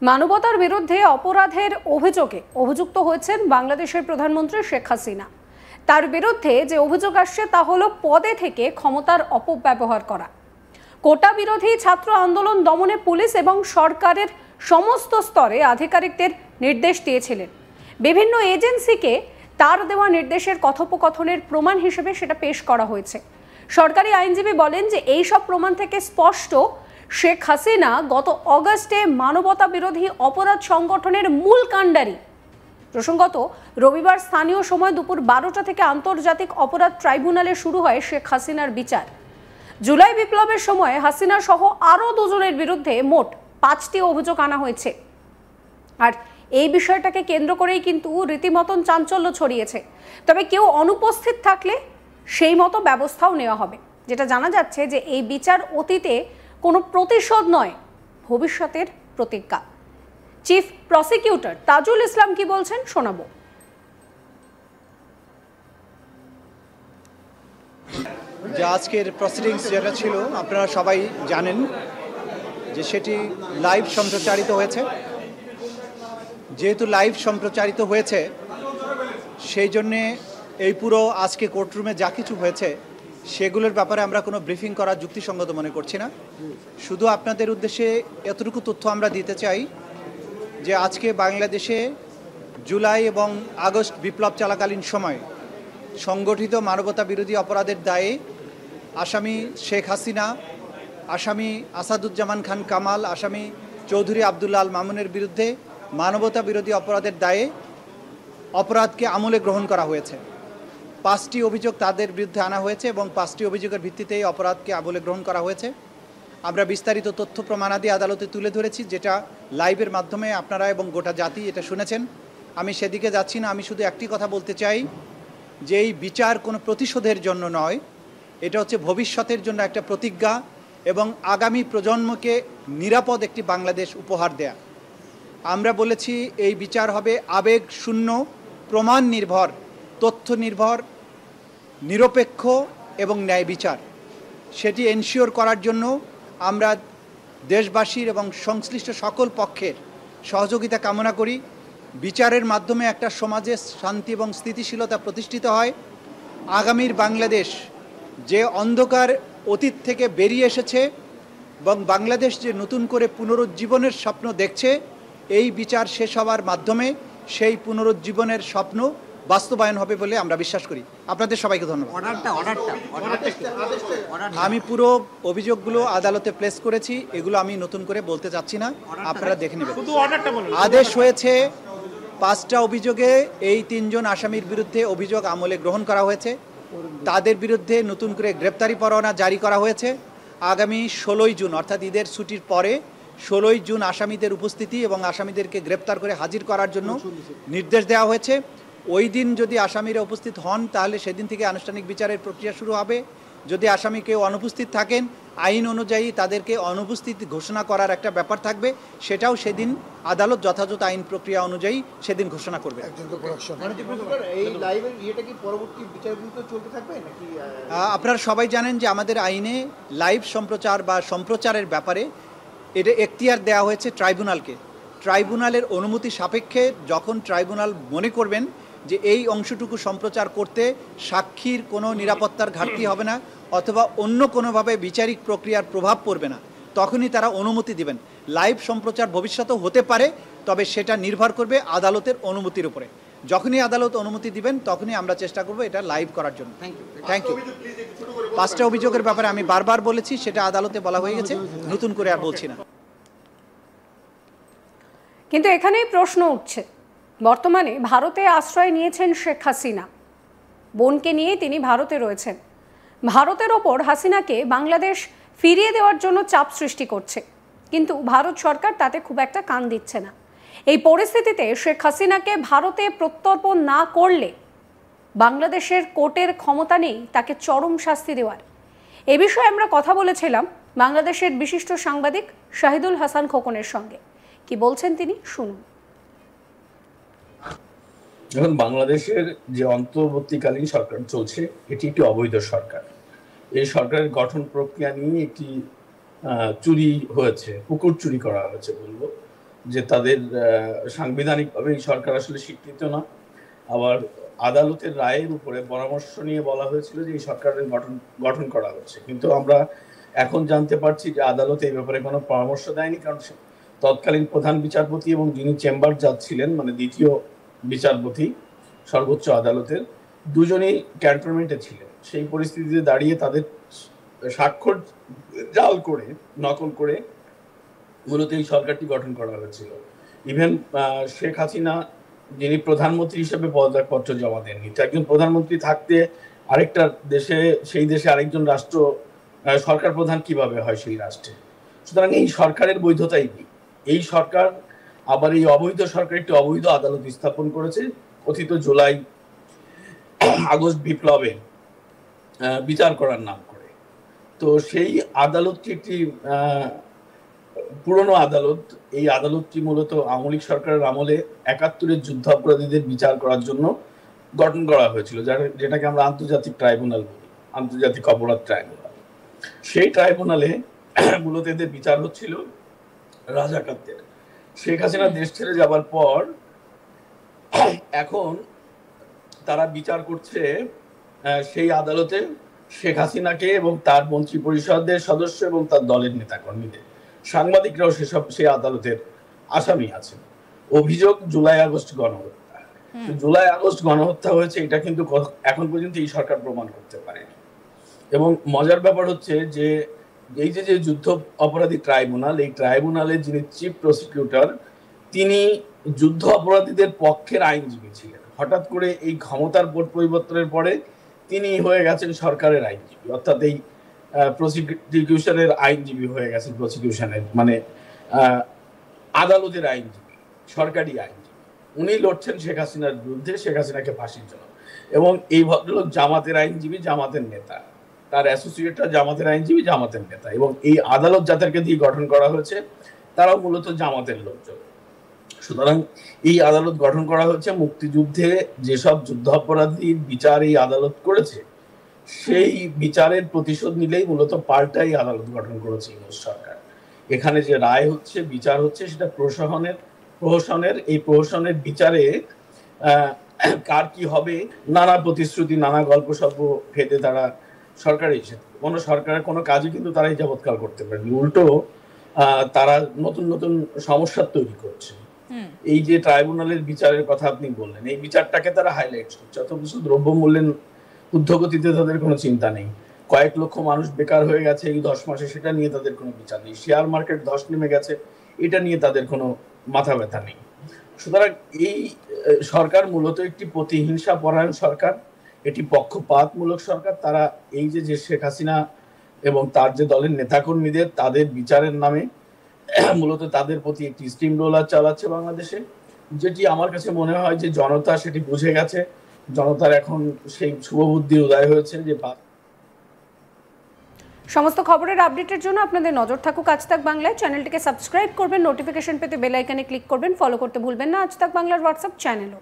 মানবতার বিরুদ্ধে অপরাধের অভিযোগে অভিযুক্ত হয়েছেন বাংলাদেশের প্রধানমন্ত্রী শেখ হাসিনা। তার বিরুদ্ধে যে অভিযোগ আসছে তা হলো পদে থেকে ক্ষমতার অপব্যবহার করা। কোটা বিরোধী ছাত্র আন্দোলন দমনে পুলিশ এবং সরকারের সমস্ত স্তরে আধিকারিকদের নির্দেশ দিয়েছিলেন। বিভিন্ন এজেন্সিকে তার দেওয়া নির্দেশের কথোপকথনের প্রমাণ হিসেবে সেটা পেশ করা হয়েছে। সরকারি আইনজীবী বলেন যে এই সব প্রমাণ থেকে স্পষ্ট শেখ হাসিনা গত অগস্টে মানবতা বিরোধী অপরাধ সংগঠনের মূল কাণ্ডারি। প্রসঙ্গত, রবিবার স্থানীয় সময় দুপুর 12টা থেকে আন্তর্জাতিক অপরাধ ট্রাইব্যুনালে শুরু হয় শেখ হাসিনার বিচার। জুলাই বিপ্লবের সময় হাসিনা সহ আরও দুজনের বিরুদ্ধে মোট 5টি অভিযোগ আনা হয়েছে। আর এই বিষয়টাকে কেন্দ্র করেই কিন্তু রীতিমতন চাঞ্চল্য ছড়িয়েছে। তবে কেউ অনুপস্থিত থাকলে সেই মতো ব্যবস্থাও নেওয়া হবে। যেটা জানা যাচ্ছে যে এই বিচার অতীতে কোনো প্রতিশোধ নয়, ভবিষ্যতের প্রতিজ্ঞা। চিফ প্রসিকিউটর তাজুল ইসলাম কি বলছেন শোনাবো। যে আজকের প্রসিডিংস যেটা ছিল আপনারা সবাই জানেন যে সেটি লাইভ সম্প্রচারিত হয়েছে। যেহেতু লাইভ সম্প্রচারিত হয়েছে সেই জন্যে এই পুরো আজকে কোর্টরুমে যা কিছু হয়েছে সেগুলোর ব্যাপারে আমরা কোনো ব্রিফিং করা যুক্তিসঙ্গত মনে করছি না। শুধু আপনাদের উদ্দেশ্যে এতটুকু তথ্য আমরা দিতে চাই যে আজকে বাংলাদেশে জুলাই এবং আগস্ট বিপ্লব চলাকালীন সময় সংগঠিত মানবতা বিরোধী অপরাধের দায়ে আসামি শেখ হাসিনা, আসামি আসাদুজ্জামান খান কামাল, আসামি চৌধুরী আবদুল্লাহ আল মামুনের বিরুদ্ধে মানবতা বিরোধী অপরাধের দায়ে অপরাধকে আমলে গ্রহণ করা হয়েছে। 5টি অভিযোগ তাদের বিরুদ্ধে আনা হয়েছে এবং 5টি অভিযোগের ভিত্তিতে এই অপরাধকে আমলে গ্রহণ করা হয়েছে। আমরা বিস্তারিত তথ্য প্রমাণাদি আদালতে তুলে ধরেছি, যেটা লাইভের মাধ্যমে আপনারা এবং গোটা জাতি এটা শুনেছেন। আমি সেদিকে যাচ্ছি না। আমি শুধু একটি কথা বলতে চাই যে এই বিচার কোনো প্রতিশোধের জন্য নয়, এটা হচ্ছে ভবিষ্যতের জন্য একটা প্রতিজ্ঞা এবং আগামী প্রজন্মকে নিরাপদ একটি বাংলাদেশ উপহার দেয়া। আমরা বলেছি এই বিচার হবে আবেগ শূন্য, প্রমাণ নির্ভর, তথ্য নির্ভর, নিরপেক্ষ এবং ন্যায় বিচার। সেটি এনশিওর করার জন্য আমরা দেশবাসীর এবং সংশ্লিষ্ট সকল পক্ষের সহযোগিতা কামনা করি। বিচারের মাধ্যমে একটা সমাজে শান্তি এবং স্থিতিশীলতা প্রতিষ্ঠিত হয়। আগামীর বাংলাদেশ যে অন্ধকার অতীত থেকে বেরিয়ে এসেছে এবং বাংলাদেশ যে নতুন করে পুনরুজ্জীবনের স্বপ্ন দেখছে, এই বিচার শেষ হওয়ার মাধ্যমে সেই পুনরুজ্জীবনের স্বপ্ন বাস্তবায়ন হবে বলে আমরা বিশ্বাস করি। আপনাদের সবাইকে ধন্যবাদ। আমি পুরো অভিযোগগুলো আদালতে প্লেস করেছি, এগুলো আমি নতুন করে বলতে চাচ্ছি না, আপনারা দেখে নেবেন। আদেশ হয়েছে 5টা অভিযোগে এই 3 জন আসামির বিরুদ্ধে অভিযোগ আমলে গ্রহণ করা হয়েছে। তাদের বিরুদ্ধে নতুন করে গ্রেপ্তারি পরোয়ানা জারি করা হয়েছে। আগামী 16ই জুন অর্থাৎ ঈদের ছুটির পরে 16ই জুন আসামিদের উপস্থিতি এবং আসামিদেরকে গ্রেপ্তার করে হাজির করার জন্য নির্দেশ দেওয়া হয়েছে। ওই দিন যদি আসামিরা উপস্থিত হন তাহলে সেদিন থেকে আনুষ্ঠানিক বিচারের প্রক্রিয়া শুরু হবে। যদি আসামি কেউ অনুপস্থিত থাকেন, আইন অনুযায়ী তাদেরকে অনুপস্থিত ঘোষণা করার একটা ব্যাপার থাকবে, সেটাও সেদিন আদালত যথাযথ আইন প্রক্রিয়া অনুযায়ী সেদিন ঘোষণা করবে। আপনারা সবাই জানেন যে আমাদের আইনে লাইভ সম্প্রচার বা সম্প্রচারের ব্যাপারে এটা এখতিয়ার দেওয়া হয়েছে ট্রাইব্যুনালকে। ট্রাইব্যুনালের অনুমতি সাপেক্ষে যখন ট্রাইব্যুনাল মনে করবেন যে এই অংশটুকু সম্প্রচার করতে সাক্ষীর কোনো নিরাপত্তার ঘাটতি হবে না অথবা অন্য কোনোভাবে বিচারিক প্রক্রিয়ার প্রভাব পড়বে না, তখনই তারা অনুমতি দিবেন। লাইভ সম্প্রচার ভবিষ্যতেও হতে পারে, তবে সেটা নির্ভর করবে আদালতের অনুমতির উপরে। যখনই আদালত অনুমতি দিবেন তখনই আমরা চেষ্টা করব এটা লাইভ করার জন্য। Thank you. 5টা অভিযোগের ব্যাপারে আমি বারবার বলেছি, সেটা আদালতে বলা হয়ে গেছে, নতুন করে আর বলছি না। কিন্তু এখানেই প্রশ্ন উঠছে, বর্তমানে ভারতে আশ্রয় নিয়েছেন শেখ হাসিনা, বোনকে নিয়ে তিনি ভারতে রয়েছেন। ভারতের ওপর হাসিনাকে বাংলাদেশ ফিরিয়ে দেওয়ার জন্য চাপ সৃষ্টি করছে, কিন্তু ভারত সরকার তাতে খুব একটা কান দিচ্ছে না। এই পরিস্থিতিতে শেখ হাসিনাকে ভারতে প্রত্যর্পণ না করলে বাংলাদেশের কোর্টের ক্ষমতা নেই তাকে চরম শাস্তি দেওয়ার। এ বিষয়ে আমরা কথা বলেছিলাম বাংলাদেশের বিশিষ্ট সাংবাদিক শাহিদুল হাসান খোকনের সঙ্গে। কি বলছেন তিনি শুনুন। এখন বাংলাদেশের যে অন্তর্বর্তীকালীন সরকার চলছে, এটি একটি অবৈধ সরকার। এই সরকারের গঠন প্রক্রিয়া নিয়ে একটি চুরি হয়েছে, পুকুর চুরি করা হয়েছে বলবো। যে তাদের সাংবিধানিকভাবে এই সরকার আসলে স্বীকৃত না। আবার আদালতের রায়ের উপরে পরামর্শ নিয়ে বলা হয়েছিল যে এই সরকারের গঠন করা হচ্ছে, কিন্তু আমরা এখন জানতে পারছি যে আদালত এই ব্যাপারে কোনো পরামর্শ দেয়নি, কারণ তৎকালীন প্রধান বিচারপতি এবং যিনি চেম্বার জাজ ছিলেন, মানে দ্বিতীয় বিচারপতি সর্বোচ্চ আদালতের, দুজনেই ক্যান্টনমেন্টে ছিলেন। সেই পরিস্থিতিতে দাঁড়িয়ে তাদের স্বাক্ষর জাল করে, নকল করে মূলত এই সরকারটি গঠন করা হয়েছিল। ইভেন শেখ হাসিনা, যিনি প্রধানমন্ত্রী হিসেবে পদত্যাগপত্র জমা দেননি, তো একজন প্রধানমন্ত্রী থাকতে আরেকটা দেশে, সেই দেশে আরেকজন রাষ্ট্র সরকার প্রধান কিভাবে হয় সেই রাষ্ট্রে? সুতরাং এই সরকারের বৈধতাই নেই। এই সরকার আবার এই অবৈধ সরকার একটি অবৈধ আদালত স্থাপন করেছে কথিত জুলাই আগস্ট বিপ্লবে বিচার করার নাম করে। তো সেই আদালতটি একটি পুরনো আদালত। এই আদালতটি মূলত আওয়ামী লীগ সরকারের আমলে ৭১-এর যুদ্ধাপরাধীদের বিচার করার জন্য গঠন করা হয়েছিল, যেটাকে আমরা আন্তর্জাতিক ট্রাইব্যুনাল বলি, আন্তর্জাতিক অপরাধ ট্রাইব্যুনাল। সেই ট্রাইব্যুনালে মূলত এদের বিচার হচ্ছিল রাজাকারদের। শেখ হাসিনা দেশ ছেড়ে যাবার পর এখন তারা বিচার করছে সেই আদালতে শেখ হাসিনাকে এবং তার মন্ত্রী পরিষদের সদস্য এবং তার দলের নেতাকর্মীদের। সাংবাদিকরাও সেই আদালতের আসামি আছেন। অভিযোগ জুলাই আগস্ট গণহত্যা। জুলাই আগস্ট গণহত্যা হয়েছে এটা কিন্তু এখন পর্যন্ত এই সরকার প্রমাণ করতে পারেনি। এবং মজার ব্যাপার হচ্ছে যে এই যে যুদ্ধ অপরাধী ট্রাইব্যুনাল, এই ট্রাইব্যুনালের যিনি চিফ প্রসিকিউটর, তিনি যুদ্ধ অপরাধীদের পক্ষের আইনজীবী ছিলেন। হঠাৎ করে এই ক্ষমতার পরিবর্তনের পরে তিনি হয়ে গেছেন সরকারের আইনজীবী, অর্থাৎ এই প্রসিকিউশনের আইনজীবী হয়ে গেছেন, প্রসিকিউশনের মানে আদালতের আইনজীবী, সরকারি আইনজীবী। উনি লড়ছেন শেখ হাসিনার বিরুদ্ধে, শেখ হাসিনাকে ফাঁসির জন্য। এবং এই ভদ্রলোক জামাতের আইনজীবী, জামাতের নেতা, তার অ্যাসোসিয়েটরা জামাতের আইনজীবী, জামাতের নেতা। এবং এই আদালত যাদেরকে দিয়ে গঠন করা হয়েছে তারাও মূলত জামাতের লোকজন। সুতরাং এই আদালত গঠন করা হয়েছে মুক্তিযুদ্ধে যেসব যুদ্ধাপরাধীর বিচার এই আদালত করেছে, সেই বিচারের প্রতিশোধ নিলেই মূলত পাল্টাই আদালত গঠন করেছে ইউনূস সরকার। এখানে যে রায় হচ্ছে, বিচার হচ্ছে, সেটা প্রহসনের এই প্রহসনের বিচারে কার কি হবে নানা প্রতিশ্রুতি, নানা গল্প সল্প ভেদে তারা সরকারে এসেছে। কোনো সরকারের কোনো কাজই কিন্তু তারা এই যাবৎকাল করতে পারেনি, উল্টো তারা নতুন নতুন সমস্যা তৈরি করছে। এই যে ট্রাইব্যুনালের বিচারের কথা আপনি বললেন, এই বিচারটাকে তারা হাইলাইট করছে, অথচ দ্রব্যমূল্যের ঊর্ধ্বগতিতে তাদের কোনো চিন্তা নেই। কয়েক লক্ষ মানুষ বেকার হয়ে গেছে এই 10 মাসে, সেটা নিয়ে তাদের কোনো বিচার নেই। শেয়ার মার্কেট ধস নেমে গেছে, এটা নিয়ে তাদের কোনো মাথা ব্যথা নেই। সুতরাং এই সরকার মূলত একটি প্রতিহিংসা পরায়ণ সরকার, এটি পক্ষপাতমূলক সরকার। তারা এই যে শেখ হাসিনা এবং তার যে দলের নেতাকর্মীদের, তাদের বিচারের নামে মূলত তাদের প্রতি একটি স্টিম রোলার চালাচ্ছে বাংলাদেশে, যেটি আমার কাছে মনে হয় যে জনতা সেটি বুঝে গেছে। জনতার এখন সেই শুভবুদ্ধি উদয় হয়েছে যে সমস্ত খবরের আপডেটের জন্য আপনাদের নজর থাকুক আজ তাক বাংলায়। চ্যানেলটিকে সাবস্ক্রাইব করবেন, নোটিফিকেশন পেতে বেল আইকনে ক্লিক করবেন, ফলো করতে ভুলবেন না আজ তাক বাংলার হোয়াটসঅ্যাপ চ্যানেলও।